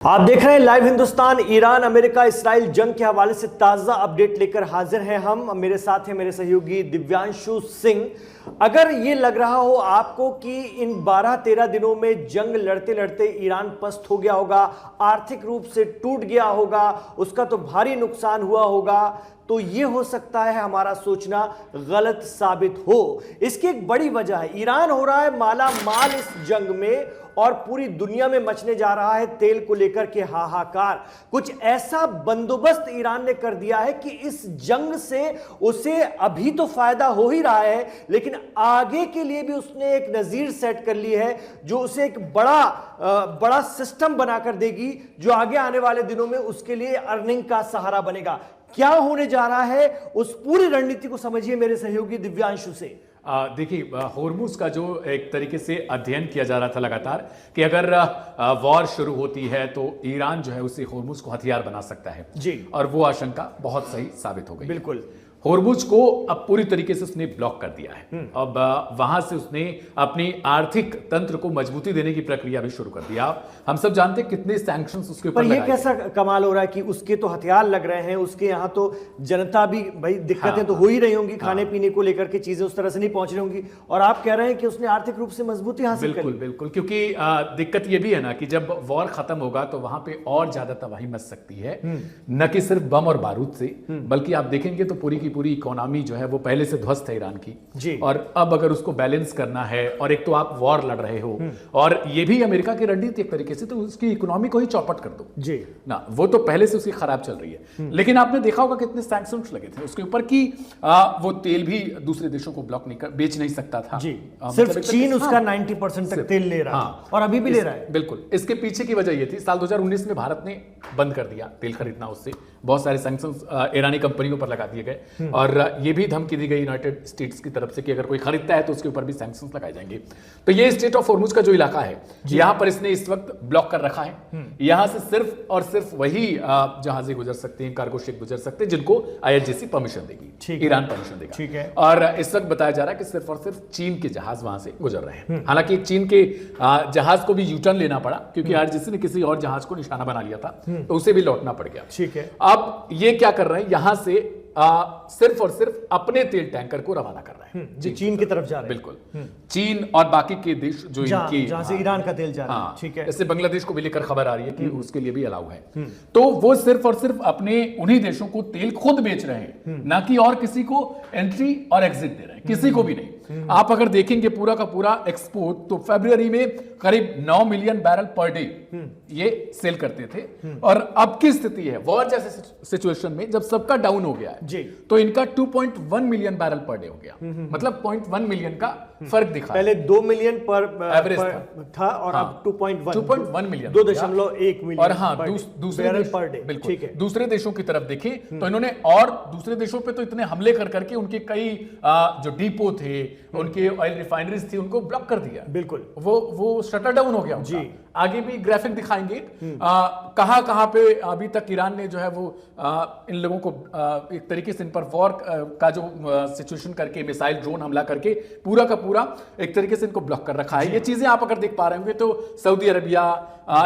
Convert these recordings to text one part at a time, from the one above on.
आप देख रहे हैं live Hindustan. Iran America Israel जंग के हवाले से ताजा अपडेट लेकर हाजिर हैं हम। मेरे साथ हैं मेरे सहयोगी दिव्यांशु सिंह। अगर ये लग रहा हो आपको कि इन 12-13 दिनों में जंग लड़ते लड़ते ईरान पस्त हो गया होगा, आर्थिक रूप से टूट गया होगा, उसका तो भारी नुकसान हुआ होगा, तो ये हो सकता है हमारा सोचना गलत साबित हो। इसकी एक बड़ी वजह है, ईरान हो रहा है माला माल इस जंग में और पूरी दुनिया में मचने जा रहा है तेल को लेकर के हाहाकार। कुछ ऐसा बंदोबस्त ईरान ने कर दिया है कि इस जंग से उसे अभी तो फायदा हो ही रहा है, लेकिन आगे के लिए भी उसने एक नजीर सेट कर ली है जो उसे एक बड़ा सिस्टम बनाकर देगी, जो आगे आने वाले दिनों में उसके लिए अर्निंग का सहारा बनेगा। क्या होने जा रहा है उस पूरी रणनीति को समझिए मेरे सहयोगी दिव्यांशु से। देखिए, होर्मुज का जो एक तरीके से अध्ययन किया जा रहा था लगातार कि अगर वॉर शुरू होती है तो ईरान जो है उसे होर्मुज को हथियार बना सकता है जी, और वो आशंका बहुत सही साबित हो गई। बिल्कुल। होर्मुज को अब पूरी तरीके से उसने ब्लॉक कर दिया है। अब वहां से उसने अपनी आर्थिक तंत्र को मजबूती देने की प्रक्रिया भी शुरू कर दिया। हम सब जानते हैं कितने सैंक्शंस उसके ऊपर पर ये कैसा कमाल हो रहा है कि उसके तो हथियार लग रहे हैं, उसके यहाँ तो जनता भी भाई दिक्कतें तो हो ही रही होंगी, खाने पीने को लेकर के चीजें उस तरह से नहीं पहुंच रही होंगी, और आप कह रहे हैं कि उसने आर्थिक रूप से मजबूती हासिल कर ली। बिल्कुल, क्योंकि दिक्कत ये भी है ना कि जब वॉर खत्म होगा तो वहां पे और ज्यादा तबाही मच सकती है, न कि सिर्फ बम और बारूद से, बल्कि आप देखेंगे तो पूरी की पूरी इकोनॉमी जो है वो पहले से ध्वस्त है ईरान की जी। और अब अगर उसको बैलेंस करना है, और एक तो आप वॉर लड़ रहे हो और ये भी अमेरिका की रणनीति एक तरीके से, तो उसकी इकोनॉमी को ही चौपट कर दो जी ना। वो तो पहले से उसकी खराब चल रही है, लेकिन आपने देखा होगा कितने सैंक्शंस लगे थे उसके ऊपर कि वो तेल भी दूसरे देशों को ब्लॉक नहीं बेच नहीं सकता था जी। सिर्फ चीन उसका 90% तक तेल ले रहा है और अभी भी ले रहा है। बिल्कुल, इसके पीछे की वजह ये थी, साल 2019 में भारत ने बंद कर दिया तेल खरीदना, उससे बहुत सारे सैंक्शंस ईरानी कंपनियों पर लगा दिए गए और ये भी धमकी दी गई यूनाइटेड स्टेट्स की तरफ से कि अगर कोई खरीदता है तो उसके ऊपर भी सैंक्शंस लगाए जाएंगे। तो ये स्टेट ऑफ होर्मुज का जो इलाका है यहां पर इसने इस वक्त ब्लॉक कर रखा है। यहां से सिर्फ और सिर्फ वही जहाजें गुजर सकते हैं, कार्गो शिप गुजर सकते हैं जिनको IRGC परमिशन देगी, ईरान परमिशन देगा। ठीक है। और इस वक्त बताया जा रहा है कि सिर्फ और सिर्फ चीन के जहाज वहां से गुजर रहे हैं। हालांकि चीन के जहाज को भी यूटर्न लेना पड़ा क्योंकि IRGC ने किसी और जहाज को निशाना बना लिया था, तो उसे भी लौटना पड़ गया। ठीक है। अब ये क्या कर रहे हैं, यहां से सिर्फ और सिर्फ अपने तेल टैंकर को रवाना कर रहे हैं जी, चीन की तरफ जा रहे हैं। बिल्कुल, चीन और बाकी के देश जो इनकी जहां से ईरान का तेल जा रहा है। ठीक है। इससे बांग्लादेश को भी लेकर खबर आ रही है कि उसके लिए भी अलाउ है। तो वो सिर्फ और सिर्फ अपने उन्हीं देशों को तेल खुद बेच रहे हैं, ना कि और किसी को एंट्री और एग्जिट दे रहे हैं, किसी को भी नहीं। आप अगर देखेंगे पूरा का पूरा एक्सपोर्ट, तो फरवरी में करीब 9 मिलियन बैरल पर डे ये सेल करते थे, और अब की स्थिति है वॉर जैसे सिचुएशन में जब सबका डाउन हो गया है जी, तो इनका 2.1 मिलियन बैरल पर डे हो गया। मतलब 0.1 मिलियन का फर्क दिखा। पहले 2 मिलियन पर एवरेज था और अब 2.1 मिलियन, 2.1 मिलियन। और हाँ, दूसरे देश पर डे। बिल्कुल, ठीक है। दूसरे देशों की तरफ देखें तो इन्होंने, और दूसरे देशों पे तो इतने हमले कर करके उनके कई जो डिपो थे, उनके ऑयल रिफाइनरीज थी, उनको ब्लॉक कर दिया। बिल्कुल, वो शटर डाउन हो गया जी। आगे भी ग्राफिक दिखाएंगे कहां पे अभी तक ईरान ने जो है वो इन लोगों को एक तरीके से इन पर वॉर का जो सिचुएशन करके, मिसाइल ड्रोन हमला करके पूरा का पूरा एक तरीके से इनको ब्लॉक कर रखा है। ये चीजें आप अगर देख पा रहे होंगे तो सऊदी अरबिया,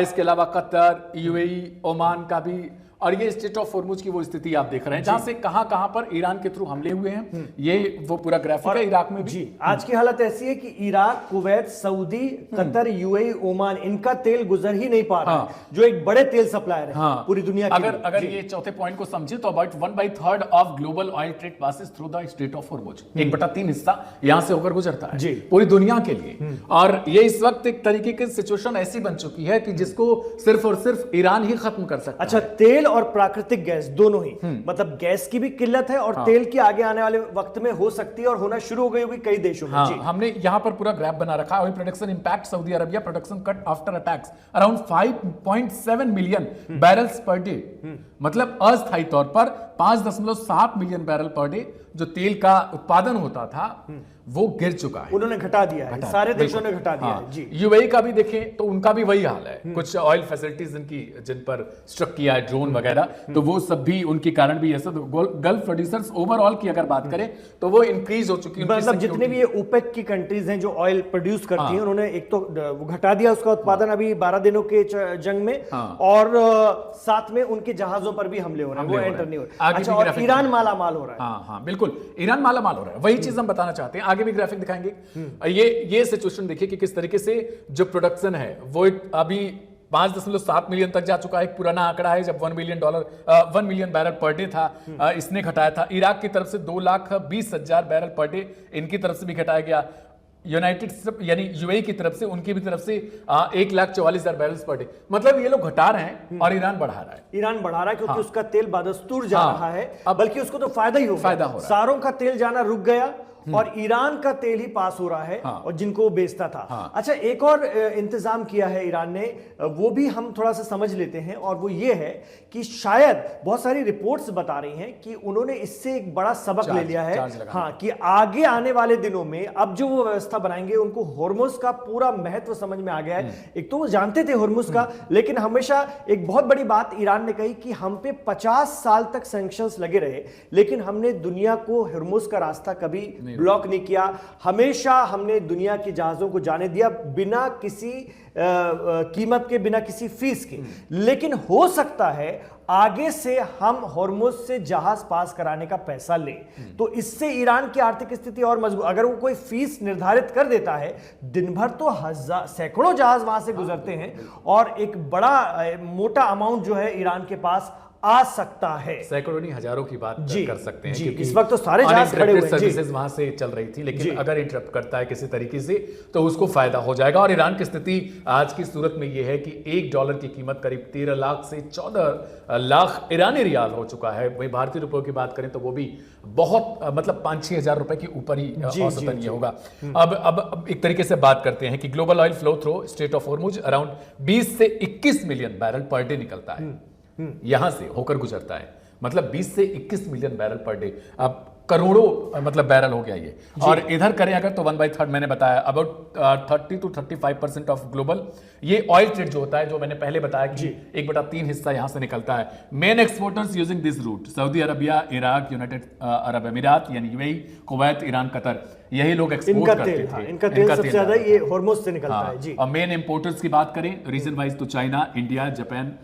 इसके अलावा कतर, UAE, ओमान का भी, और ये स्टेट ऑफ होर्मुज की वो स्थिति आप देख रहे हैं जहां से कहां पर ईरान के थ्रू हमले हुए हैं। ये वो पूरा ग्राफिक है। इराक में भी जी आज की हालत ऐसी है कि Iraq, Kuwait, Saudi, Qatar, UAE, Oman, इनका तेल गुजर ही नहीं पा रहा, जो एक बड़े तेल सप्लायर है पूरी दुनिया के लिए। अगर ये चौथे पॉइंट को समझे तो about 1/3 of global oil trade passes through the state of Hormuz. 1/3 हिस्सा यहां से होकर गुजरता है पूरी दुनिया के लिए। और ये इस वक्त एक तरीके की सिचुएशन ऐसी बन चुकी है कि जिसको सिर्फ और सिर्फ ईरान ही खत्म कर सकता है। अच्छा, तेल और प्राकृतिक गैस दोनों ही, मतलब गैस की भी किल्लत है और तेल की आगे आने वाले वक्त में हो सकती है और होना शुरू हो गई होगी कई देशों में। जी, हमने यहां पर पूरा ग्राफ बना रखा है। Oil production impact Saudi Arabia, production cut after attacks around 5.7 million barrels per day. मतलब अस्थायी तौर पर 5.7 मिलियन बैरल पर डे जो तेल का उत्पादन होता था वो गिर चुका है, उन्होंने घटा दिया है, सारे देशों ने घटा दिया है जी। यूएई का भी देखें तो उनका भी वही हाल है, कुछ ऑयल फैसिलिटीज जिन पर स्ट्रक किया है ड्रोन वगैरह, तो वो सब भी उनके कारण भी ऐसा। तो गल्फ प्रोड्यूसर्स ओवरऑल की अगर बात करें तो वो इंक्रीज हो चुकी है, मतलब जितने भी ये ओपेक की कंट्रीज हैं जो ऑयल प्रोड्यूस करती हैं, उन्होंने एक तो घटा दिया उसका उत्पादन अभी 12 दिनों के जंग में, और साथ में उनके जहाजों पर भी हमले हो रहे हैं, वो एंटर नहीं हो रहे। अच्छा, और ईरान माला माल हो रहा है। हाँ, बिल्कुल, ईरान माला माल हो रहा है, वही चीज हम बताना चाहते हैं। आगे भी ग्राफिक दिखाएंगे। ये सिचुएशन देखिए कि किस तरीके से जो प्रोडक्शन है वो अभी 5.7 मिलियन तक जा चुका है। एक पुराना आंकड़ा है जब $1 मिलियन बैरल पर डे था, इसने घटाया था। इराक की तरफ से 2,20,000 बैरल पर डे इनकी तरफ से भी घटाया गया। यूनाइटेड यानी यूएई की तरफ से, उनकी भी तरफ से 1,44,000 बैरल्स पर डे। मतलब ये लोग घटा रहे हैं और ईरान बढ़ा रहा है। ईरान बढ़ा रहा है क्योंकि उसका तेल बदस्तूर जा रहा है, बल्कि उसको तो फायदा ही हो रहा है। सारों का तेल जाना रुक गया और ईरान का तेल ही पास हो रहा है, और जिनको वो बेचता था। अच्छा, एक और इंतजाम किया है ईरान ने, वो भी हम थोड़ा सा समझ लेते हैं, और वो ये है कि शायद बहुत सारी रिपोर्ट्स बता रही हैं कि उन्होंने इससे एक बड़ा सबक ले लिया है, हाँ, कि आगे आने वाले दिनों में अब जो वो व्यवस्था बनाएंगे, उनको होर्मुज का पूरा महत्व समझ में आ गया है। एक तो वो जानते थे होर्मुज का, लेकिन हमेशा एक बहुत बड़ी बात ईरान ने कही कि हम पे 50 साल तक सैंक्शंस लगे रहे, लेकिन हमने दुनिया को होर्मुज का रास्ता कभी ब्लॉक नहीं किया। हमेशा हमने दुनिया के जहाजों को जाने दिया बिना किसी कीमत के, बिना किसी फीस के। लेकिन हो सकता है आगे से हम होर्मुज से जहाज पास कराने का पैसा ले, तो इससे ईरान की आर्थिक स्थिति और मजबूत। अगर वो कोई फीस निर्धारित कर देता है, दिन भर तो सैकड़ों जहाज वहां से गुजरते हैं, और एक बड़ा मोटा अमाउंट जो है ईरान के पास आ सकता है। सैकड़ों नहीं, हजारों की बात कर सकते हैं, क्योंकि इस वक्त तो सारे जहाज खड़े हुए हैं, सर्विसेज वहां से चल रही थी, लेकिन अगर इंटरप्ट करता है किसी तरीके से तो उसको फायदा हो जाएगा। और ईरान की स्थिति आज की सूरत में यह है कि $1 की कीमत करीब 13 लाख से 14 लाख ईरानी रियाल हो चुका है। वही भारतीय रुपयों की बात करें तो वो भी बहुत, मतलब 5-6 हजार रुपए के ऊपर ही औसतन ये होगा। अब एक तरीके से बात करते हैं कि global oil flow through straight of Hormuz around 20 से 21 मिलियन बैरल पर डे निकलता है, यहां से होकर गुजरता है। मतलब 20 से 21 मिलियन बैरल पर डे, अब करोड़ों मतलब बैरल हो गया ये। और इधर करें अगर तो 1/3 मैंने बताया, अबाउट 30 to 35% ऑफ ग्लोबल ये ऑयल ट्रेड जो होता है, जो मैंने पहले बताया कि 1/3 हिस्सा यहां से निकलता है। Main exporters using this route Saudi Arabia, Iraq, United Arab Emirates यानी यूएई, कुवैत, ईरान, कतर, यही लोग एक्सपोर्ट करते थे। इनका तेल सबसे ज्यादा ये होर्मुज से निकलता है जी। और मेन इंपोर्टर्स की बात करें रीजन वाइज तो चाइना, इंडिया, जापान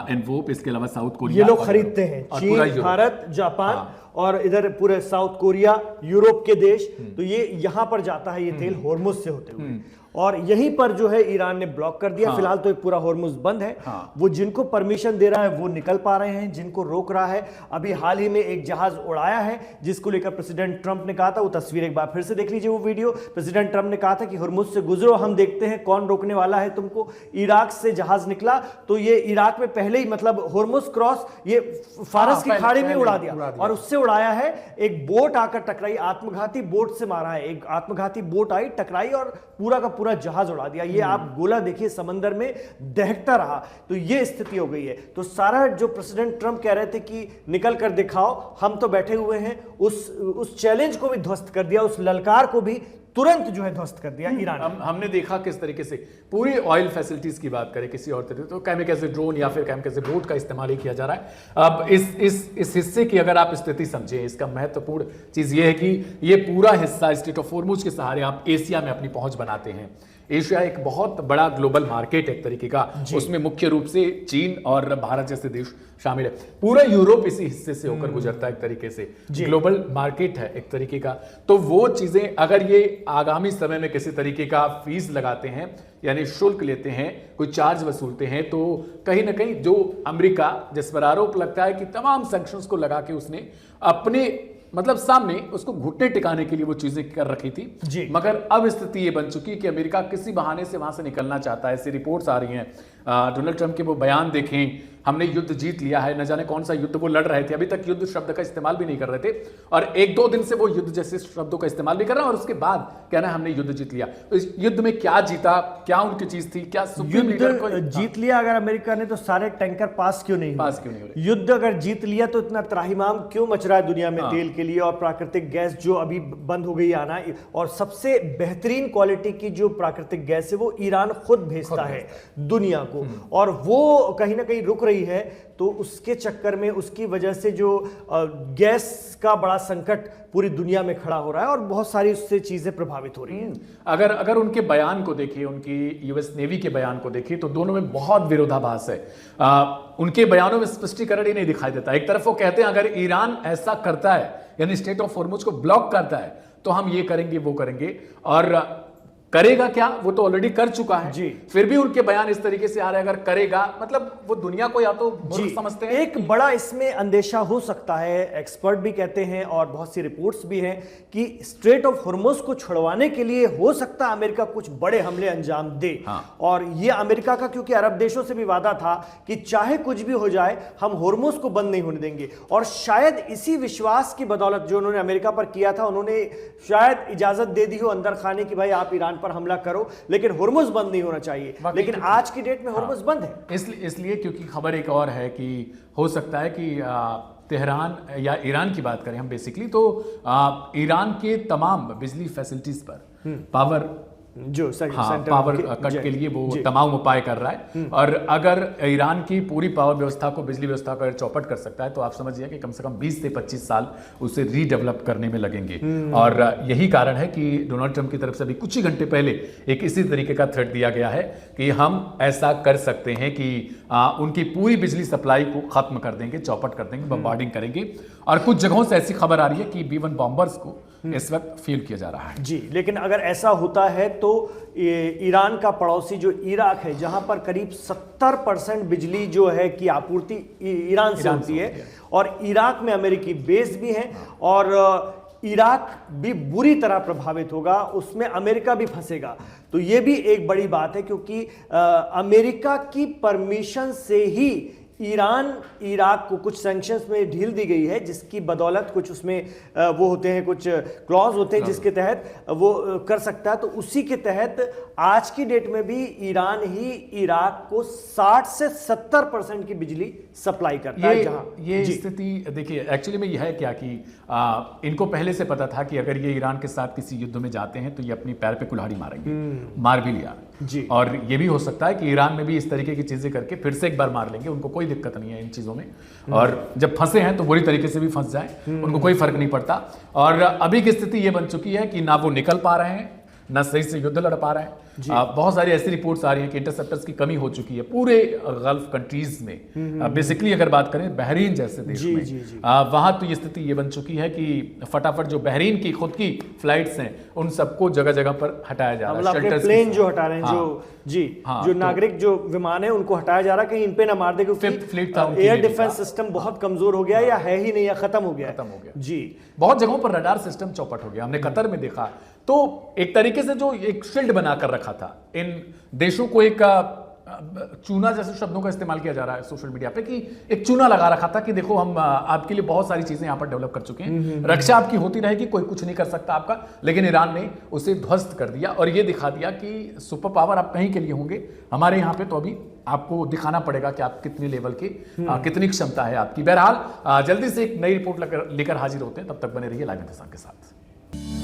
एंड वो, इसके अलावा साउथ कोरिया, ये लोग खरीदते हैं। चीन, भारत, जापान और इधर पूरे साउथ कोरिया, यूरोप के देश, तो ये यहां पर जाता है ये तेल होर्मुज से होते हुए, और यहीं पर जो है ईरान ने ब्लॉक कर दिया। फिलहाल तो एक पूरा होर्मुज बंद है। वो जिनको परमिशन दे रहा है वो निकल पा रहे हैं, जिनको रोक रहा है, अभी हाल ही में एक जहाज उड़ाया है जिसको लेकर प्रेसिडेंट ट्रंप ने कहा था, वो तस्वीर एक बार फिर से देख लीजिए वो वीडियो। प्रेसिडेंट ट्रंप ने कहा था कि होर्मुज से गुजरो, हम देखते हैं कौन रोकने वाला है तुमको। इराक से जहाज निकला तो ये इराक में पहले ही मतलब होर्मुज क्रॉस ये फारस की खाड़ी में उड़ा दिया, और उससे उड़ाया है। एक बोट आकर टकराई, आत्मघाती बोट से मारा है, एक आत्मघाती बोट आई, टकराई और पूरा का पूरा जहाज उड़ा दिया। ये आप गोला देखिए समंदर में दहकता रहा, तो ये स्थिति हो गई है। तो सारा जो प्रेसिडेंट ट्रंप कह रहे थे कि निकल कर दिखाओ, हम तो बैठे हुए हैं, उस चैलेंज को भी ध्वस्त कर दिया, उस ललकार को भी तुरंत जो है ध्वस्त कर दिया ईरान। हमने देखा किस तरीके से पूरी ऑयल फैसिलिटीज की बात करें किसी और तरीके तो कैमिकल ड्रोन या फिर कैमिकल बोट का इस्तेमाल ही किया जा रहा है। अब इस हिस्से की अगर आप स्थिति समझें, इसका महत्वपूर्ण चीज ये है कि ये पूरा हिस्सा स्ट्रेट ऑफ होर्मुज के सहारे आप एशिया में अपनी पहुंच बनाते हैं। एशिया एक बहुत बड़ा ग्लोबल मार्केट है एक तरीके का, उसमें मुख्य रूप से चीन और भारत जैसे देश शामिल है। पूरा यूरोप इसी हिस्से से होकर गुजरता है एक तरीके से, ग्लोबल मार्केट है एक तरीके का। तो वो चीजें अगर ये आगामी समय में किसी तरीके का फीस लगाते हैं यानी शुल्क लेते हैं, कोई चार्ज वसूलते हैं, तो कहीं ना कहीं जो अमेरिका जिस पर आरोप लगता है कि तमाम सैंक्शंस को लगा के उसने अपने मतलब सामने उसको घुटने टिकाने के लिए वो चीजें कर रखी थी, मगर अब स्थिति ये बन चुकी है कि अमेरिका किसी बहाने से वहां से निकलना चाहता है। ऐसी रिपोर्ट्स आ रही हैं, डोनाल्ड ट्रंप के वो बयान देखें, हमने युद्ध जीत लिया है, न जाने कौन सा युद्ध वो लड़ रहे थे, अभी तक युद्ध शब्द का इस्तेमाल भी नहीं कर रहे थे, और 1-2 दिन से वो युद्ध जैसे शब्दों का इस्तेमाल भी कर रहे हैं, और उसके बाद कहना है हमने युद्ध जीत लिया। तो इस युद्ध में क्या जीता, क्या उनकी चीज थी, क्या सुप्रीम लीडर को जीत लिया अगर अमेरिका ने, तो सारे टैंकर पास क्यों नहीं पास क्यों नहीं हो रहे? युद्ध अगर जीत लिया तो इतना त्राहिमाम क्यों मच रहा है दुनिया में तेल के लिए, और प्राकृतिक गैस जो अभी बंद हो गई आना, और सबसे बेहतरीन क्वालिटी की जो प्राकृतिक गैस है वो ईरान खुद भेजता है दुनिया को, और वो कहीं ना कहीं रुक रही है। तो उसके चक्कर में, उसकी वजह से जो गैस का बड़ा संकट पूरी दुनिया में खड़ा हो रहा है, और बहुत सारी उससे चीजें प्रभावित हो रही हैं। अगर उनके बयान को देखिए, उनकी यूएस नेवी के बयान को देखिए, तो दोनों में बहुत विरोधाभास है। उनके बयानों में स्पष्टीकरण ही नहीं दिखाई देता। एक तरफ वो कहते हैं अगर ईरान ऐसा करता है, यानी स्टेट ऑफ हॉर्मुज को ब्लॉक करता है, तो हम ये करेंगे वो करेंगे, और करेगा क्या, वो तो ऑलरेडी कर चुका है जी। फिर भी उनके बयान इस तरीके से आ रहे हैं, अगर करेगा मतलब वो दुनिया को या तो मूर्ख समझते हैं। एक बड़ा इसमें अंदेशा हो सकता है, एक्सपर्ट भी कहते हैं और बहुत सी रिपोर्ट्स भी हैं कि स्ट्रेट ऑफ हॉर्मुज को छुड़वाने के लिए हो सकता है अमेरिका कुछ बड़े हमले अंजाम दे। और ये अमेरिका का, क्योंकि अरब देशों से भी वादा था कि चाहे कुछ भी हो जाए हम हॉर्मुज को बंद नहीं होने देंगे, और शायद इसी विश्वास की बदौलत जो उन्होंने अमेरिका पर किया था, उन्होंने शायद इजाजत दे दी हो अंदर खाने की, भाई आप ईरान पर हमला करो लेकिन हॉर्मुज बंद नहीं होना चाहिए। लेकिन आज की डेट में हॉर्मुज बंद है। इसलिए क्योंकि खबर एक और है कि हो सकता है कि तेहरान या ईरान की बात करें हम बेसिकली, तो ईरान के तमाम बिजली फैसिलिटीज पर पावर पावर कट के लिए वो तमाम उपाय कर रहा है, और अगर ईरान की पूरी पावर व्यवस्था को, बिजली व्यवस्था को चौपट कर सकता है, तो आप समझिए कि कम से कम 20 से 25 साल उसे रीडेवलप करने में लगेंगे। और यही कारण है कि डोनाल्ड ट्रंप की तरफ से अभी कुछ ही घंटे पहले एक इसी तरीके का थ्रेट दिया गया है कि हम ऐसा कर सकते हैं कि उनकी पूरी बिजली सप्लाई को खत्म कर देंगे, चौपट कर देंगे, बम्बार्डिंग करेंगे। और कुछ जगहों से ऐसी खबर आ रही है कि B-1 बॉम्बर्स को इस वक्त फील किया जा रहा है जी। लेकिन अगर ऐसा होता है तो ईरान का पड़ोसी जो इराक है, जहां पर करीब 70% बिजली जो है की आपूर्ति ईरान से होती है, और इराक में अमेरिकी बेस भी हैं, और इराक भी बुरी तरह प्रभावित होगा, उसमें अमेरिका भी फंसेगा। तो यह भी एक बड़ी बात है, क्योंकि अमेरिका की परमिशन से ही ईरान इराक को कुछ सैंक्शंस में ढील दी गई है, जिसकी बदौलत कुछ उसमें वो होते हैं, कुछ क्लॉज होते हैं जिसके तहत वो कर सकता है। तो उसी के तहत आज की डेट में भी ईरान ही इराक को 60 से 70% की बिजली सप्लाई करता है। जहां ये स्थिति देखिए, एक्चुअली में यह है क्या कि इनको पहले से पता था कि अगर ये ईरान के साथ किसी युद्ध में जाते हैं तो ये अपनी पैर पे कुल्हाड़ी मारेंगे, मार भी लिया जी। और ये भी हो सकता है कि ईरान में भी इस तरीके की चीजें करके फिर से एक बार मार लेंगे, उनको कोई दिक्कत नहीं है इन चीजों में। और जब फंसे हैं तो बुरी तरीके से भी फंस जाए, उनको कोई फर्क नहीं पड़ता। और अभी की स्थिति ये बन चुकी है कि ना वो निकल पा रहे हैं, ना सही से युद्ध लड़ पा रहे हैं। बहुत सारी ऐसी रिपोर्ट्स आ रही हैं कि इंटरसेप्टर्स की कमी हो चुकी है पूरे गल्फ कंट्रीज में। बेसिकली अगर बात करें बहरीन जैसे देश में, वहां तो ये स्थिति ये बन चुकी है कि फटाफट जो बहरीन की खुद की फ्लाइट्स हैं उन सबको जगह जगह पर हटाया जा रहा है। प्लेन जो हटा रहे हैं, जो नागरिक जो विमान है उनको हटाया जा रहा है, कहीं इन पे ना मार दे, क्योंकि एयर डिफेंस सिस्टम बहुत कमजोर हो गया, या है ही नहीं, या खत्म हो गया जी। बहुत जगहों पर रडार सिस्टम चौपट हो गया। हमने कतर में देखा, तो एक तरीके से जो एक शील्ड बनाकर रखा था इन देशों को, एक चूना जैसे शब्दों का इस्तेमाल किया जा रहा है सोशल मीडिया पे, कि एक चूना लगा रखा था कि देखो हम आपके लिए बहुत सारी चीजें यहां पर डेवलप कर चुके हैं, रक्षा आपकी होती रहेगी, कोई कुछ नहीं कर सकता आपका। लेकिन ईरान ने उसे ध्वस्त कर दिया और ये दिखा दिया कि सुपर पावर आप कहीं के लिए होंगे, हमारे यहाँ पे तो अभी आपको दिखाना पड़ेगा कि आप कितने लेवल के, कितनी क्षमता है आपकी। बहरहाल जल्दी से एक नई रिपोर्ट लेकर हाजिर होते हैं, तब तक बने रहिए लाइव इंतज़ाम के साथ।